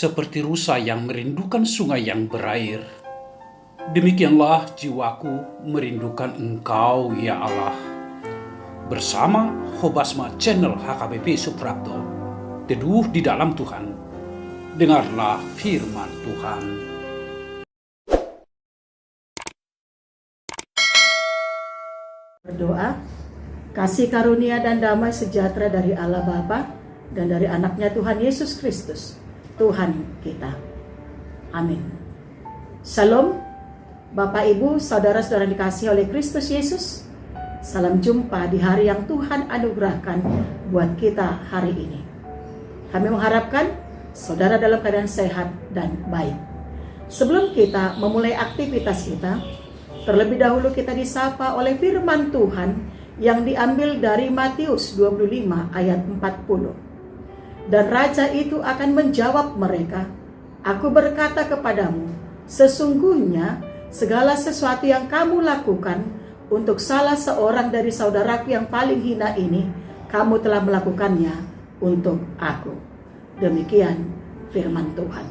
seperti rusa yang merindukan sungai yang berair. Demikianlah jiwaku merindukan Engkau, ya Allah. Bersama Hobasma Channel HKBP Suprapto, teduh di dalam Tuhan. Dengarlah firman Tuhan. Berdoa, kasih karunia dan damai sejahtera dari Allah Bapa dan dari anaknya Tuhan Yesus Kristus, Tuhan kita. Amin. Shalom, Bapak Ibu, saudara-saudara dikasihi oleh Kristus Yesus. Salam jumpa di hari yang Tuhan anugerahkan buat kita hari ini. Kami mengharapkan saudara dalam keadaan sehat dan baik. Sebelum kita memulai aktivitas kita, terlebih dahulu kita disapa oleh firman Tuhan yang diambil dari Matius 25 ayat 40. Dan raja itu akan menjawab mereka, "Aku berkata kepadamu, sesungguhnya segala sesuatu yang kamu lakukan untuk salah seorang dari saudaraku yang paling hina ini, kamu telah melakukannya untuk aku." Demikian firman Tuhan.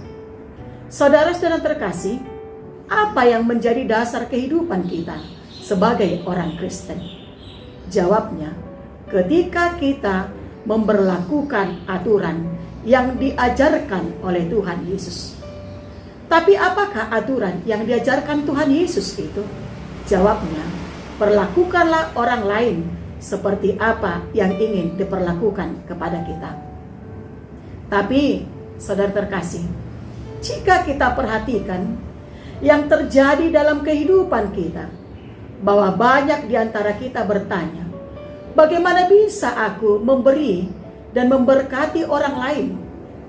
Saudara-saudara terkasih, apa yang menjadi dasar kehidupan kita sebagai orang Kristen? Jawabnya, ketika kita memberlakukan aturan yang diajarkan oleh Tuhan Yesus. Tapi apakah aturan yang diajarkan Tuhan Yesus itu? Jawabnya, perlakukanlah orang lain seperti apa yang ingin diperlakukan kepada kita. Tapi, saudara terkasih, jika kita perhatikan yang terjadi dalam kehidupan kita, bahwa banyak di antara kita bertanya, bagaimana bisa aku memberi dan memberkati orang lain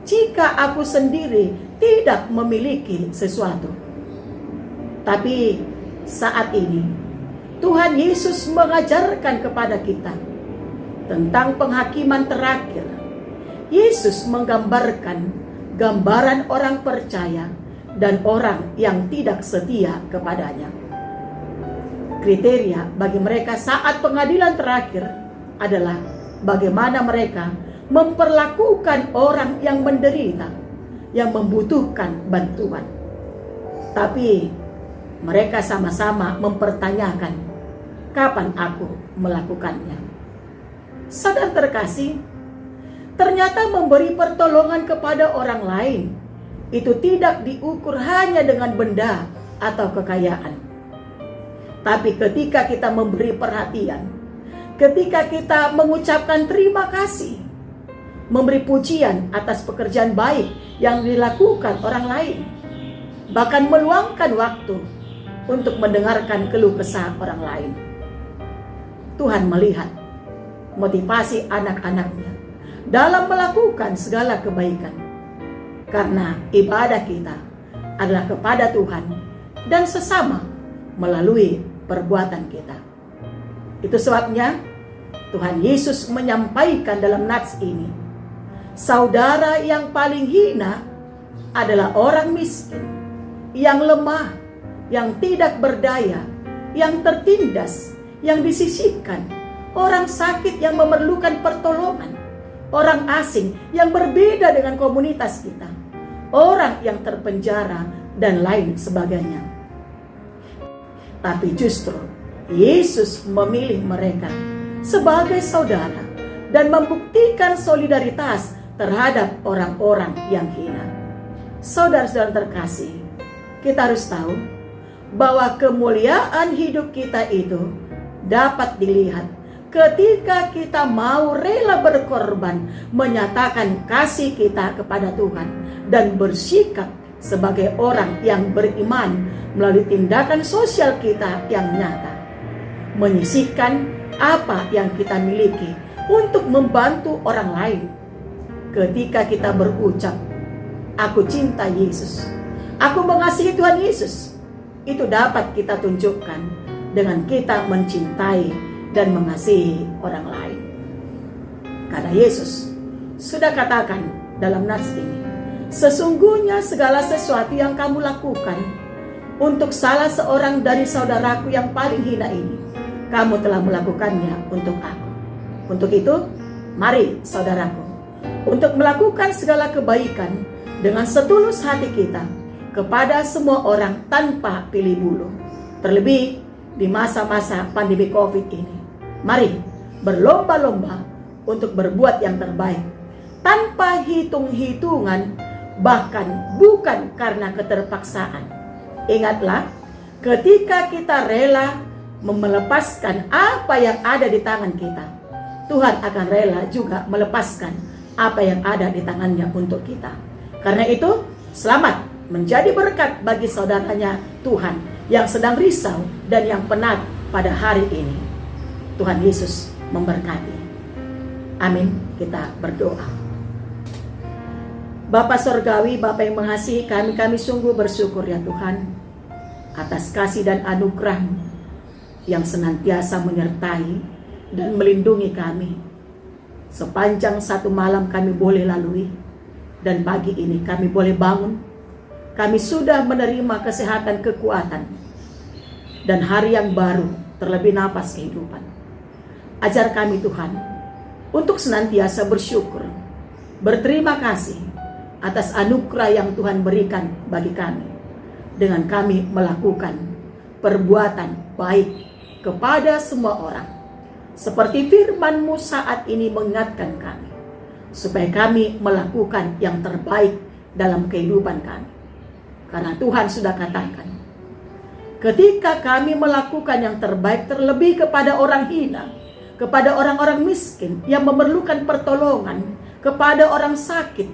jika aku sendiri tidak memiliki sesuatu? Tapi saat ini Tuhan Yesus mengajarkan kepada kita tentang penghakiman terakhir. Yesus menggambarkan gambaran orang percaya dan orang yang tidak setia kepadanya. Kriteria bagi mereka saat pengadilan terakhir adalah bagaimana mereka memperlakukan orang yang menderita, yang membutuhkan bantuan. Tapi mereka sama-sama mempertanyakan, kapan aku melakukannya? Saudara terkasih, ternyata memberi pertolongan kepada orang lain itu tidak diukur hanya dengan benda atau kekayaan. Tapi ketika kita memberi perhatian, ketika kita mengucapkan terima kasih, memberi pujian atas pekerjaan baik yang dilakukan orang lain, bahkan meluangkan waktu untuk mendengarkan keluh kesah orang lain, Tuhan melihat motivasi anak-anaknya dalam melakukan segala kebaikan. Karena ibadah kita adalah kepada Tuhan dan sesama melalui perbuatan kita. Itu sebabnya Tuhan Yesus menyampaikan dalam nats ini, saudara yang paling hina adalah orang miskin, yang lemah, yang tidak berdaya, yang tertindas, yang disisihkan, orang sakit yang memerlukan pertolongan, orang asing yang berbeda dengan komunitas kita, orang yang terpenjara, dan lain sebagainya. Tapi justru Yesus memilih mereka sebagai saudara dan membuktikan solidaritas terhadap orang-orang yang hina. Saudara-saudara terkasih, kita harus tahu bahwa kemuliaan hidup kita itu dapat dilihat ketika kita mau rela berkorban, menyatakan kasih kita kepada Tuhan dan bersikap sebagai orang yang beriman melalui tindakan sosial kita yang nyata, menyisihkan apa yang kita miliki untuk membantu orang lain. Ketika kita berucap, aku cinta Yesus, aku mengasihi Tuhan Yesus, itu dapat kita tunjukkan dengan kita mencintai dan mengasihi orang lain. Karena Yesus sudah katakan dalam nats ini, sesungguhnya segala sesuatu yang kamu lakukan untuk salah seorang dari saudaraku yang paling hina ini, kamu telah melakukannya untuk aku. Untuk itu, mari saudaraku, untuk melakukan segala kebaikan dengan setulus hati kita kepada semua orang tanpa pilih bulu. Terlebih di masa-masa pandemi COVID ini. Mari berlomba-lomba untuk berbuat yang terbaik tanpa hitung-hitungan, bahkan bukan karena keterpaksaan. Ingatlah, ketika kita rela melepaskan apa yang ada di tangan kita, Tuhan akan rela juga melepaskan apa yang ada di tangannya untuk kita. Karena itu, selamat menjadi berkat bagi saudaranya Tuhan yang sedang risau dan yang penat pada hari ini. Tuhan Yesus memberkati. Amin. Kita berdoa. Bapa Sorgawi, Bapa yang mengasihi kami, kami sungguh bersyukur ya Tuhan atas kasih dan anugerah-Mu yang senantiasa menyertai dan melindungi kami. Sepanjang satu malam kami boleh lalui, dan pagi ini kami boleh bangun. Kami sudah menerima kesehatan, kekuatan, dan hari yang baru, terlebih nafas kehidupan. Ajar kami Tuhan untuk senantiasa bersyukur, berterima kasih atas anugerah yang Tuhan berikan bagi kami, dengan kami melakukan perbuatan baik kepada semua orang. Seperti firman-Mu saat ini mengingatkan kami, supaya kami melakukan yang terbaik dalam kehidupan kami. Karena Tuhan sudah katakan, ketika kami melakukan yang terbaik, terlebih kepada orang hina, kepada orang-orang miskin yang memerlukan pertolongan, kepada orang sakit,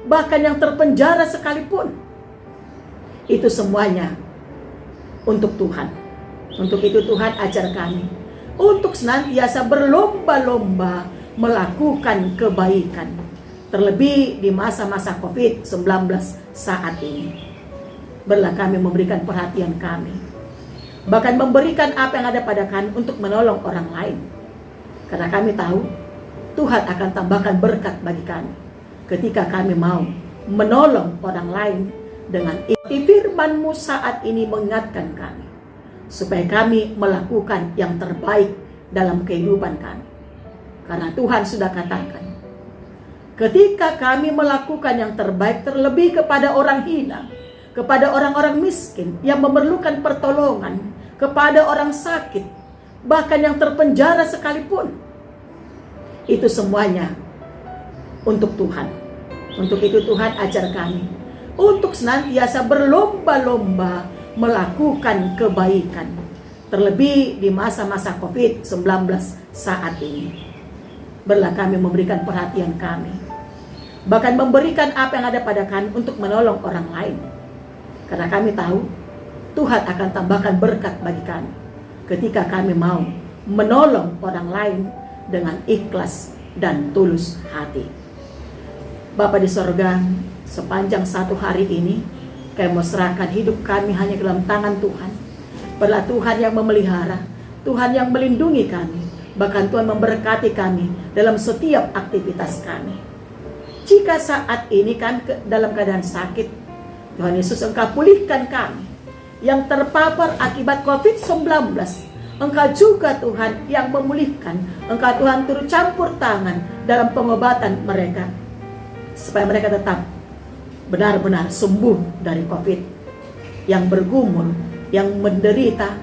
bahkan yang terpenjara sekalipun, itu semuanya untuk Tuhan. Untuk itu Tuhan ajar kami untuk senantiasa berlomba-lomba melakukan kebaikan, terlebih di masa-masa COVID-19 saat ini. Berlah kami memberikan perhatian kami, bahkan memberikan apa yang ada pada kami untuk menolong orang lain. Karena kami tahu Tuhan akan tambahkan berkat bagi kami ketika kami mau menolong orang lain dengan firman-Mu saat ini mengingatkan kami, supaya kami melakukan yang terbaik dalam kehidupan kami. Karena Tuhan sudah katakan, ketika kami melakukan yang terbaik, terlebih kepada orang hina, kepada orang-orang miskin yang memerlukan pertolongan, kepada orang sakit, bahkan yang terpenjara sekalipun, itu semuanya untuk Tuhan. Untuk itu Tuhan ajar kami untuk senantiasa berlomba-lomba melakukan kebaikan, terlebih di masa-masa COVID-19 saat ini. Berlah kami memberikan perhatian kami, bahkan memberikan apa yang ada pada kami untuk menolong orang lain. Karena kami tahu Tuhan akan tambahkan berkat bagi kami ketika kami mau menolong orang lain dengan ikhlas dan tulus hati. Bapa di sorga, sepanjang satu hari ini kami mau serahkan hidup kami hanya dalam tangan Tuhan. Berlah Tuhan yang memelihara, Tuhan yang melindungi kami, bahkan Tuhan memberkati kami dalam setiap aktivitas kami. Jika saat ini kami dalam keadaan sakit, Tuhan Yesus Engkau pulihkan kami. Yang terpapar akibat COVID-19, Engkau juga Tuhan yang memulihkan. Engkau Tuhan turut campur tangan dalam pengobatan mereka, supaya mereka tetap benar-benar sembuh dari COVID, yang bergumul, yang menderita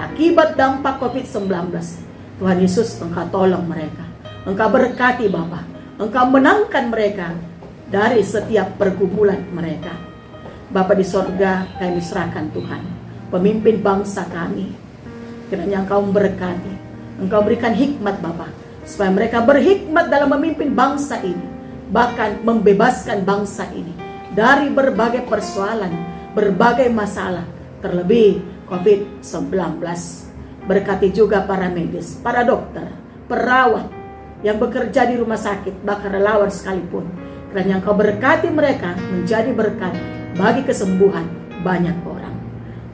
akibat dampak COVID-19. Tuhan Yesus Engkau tolong mereka, Engkau berkati Bapa, Engkau menangkan mereka dari setiap pergumulan mereka. Bapa di sorga, kami serahkan Tuhan pemimpin bangsa kami, kiranya Engkau memberkati, Engkau berikan hikmat Bapa, supaya mereka berhikmat dalam memimpin bangsa ini, bahkan membebaskan bangsa ini dari berbagai persoalan, berbagai masalah, terlebih COVID-19. Berkati juga para medis, para dokter, perawat yang bekerja di rumah sakit, bahkan relawan sekalipun. Kiranya Engkau berkati mereka menjadi berkat bagi kesembuhan banyak orang.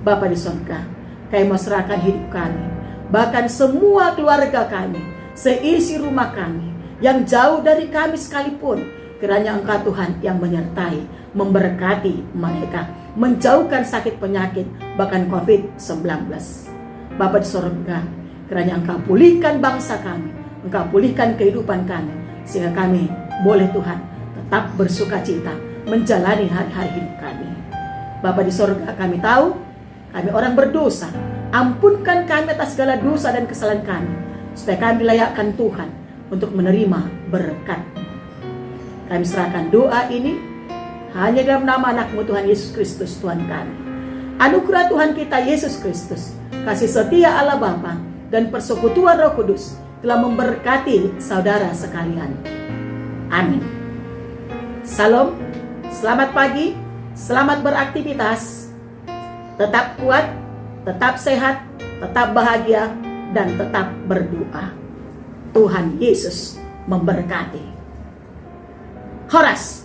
Bapa di surga, kami mau serahkan hidup kami, bahkan semua keluarga kami, seisi rumah kami, yang jauh dari kami sekalipun. Kiranya Engkau Tuhan yang menyertai, memberkati mereka, menjauhkan sakit penyakit, bahkan COVID-19. Bapa di surga, kiranya Engkau pulihkan bangsa kami, Engkau pulihkan kehidupan kami, sehingga kami boleh Tuhan tetap bersuka cita menjalani hari-hari hidup kami. Bapa di sorga, kami tahu kami orang berdosa. Ampunkan kami atas segala dosa dan kesalahan kami, supaya kami dilayakkan Tuhan untuk menerima berkat. Kami serahkan doa ini hanya dalam nama anak-Mu Tuhan Yesus Kristus Tuhan kami. Anugerah Tuhan kita Yesus Kristus, kasih setia Allah Bapa, dan persekutuan Roh Kudus telah memberkati saudara sekalian. Amin. Salam, selamat pagi, selamat beraktivitas, tetap kuat, tetap sehat, tetap bahagia, dan tetap berdoa. Tuhan Yesus memberkati. Horas.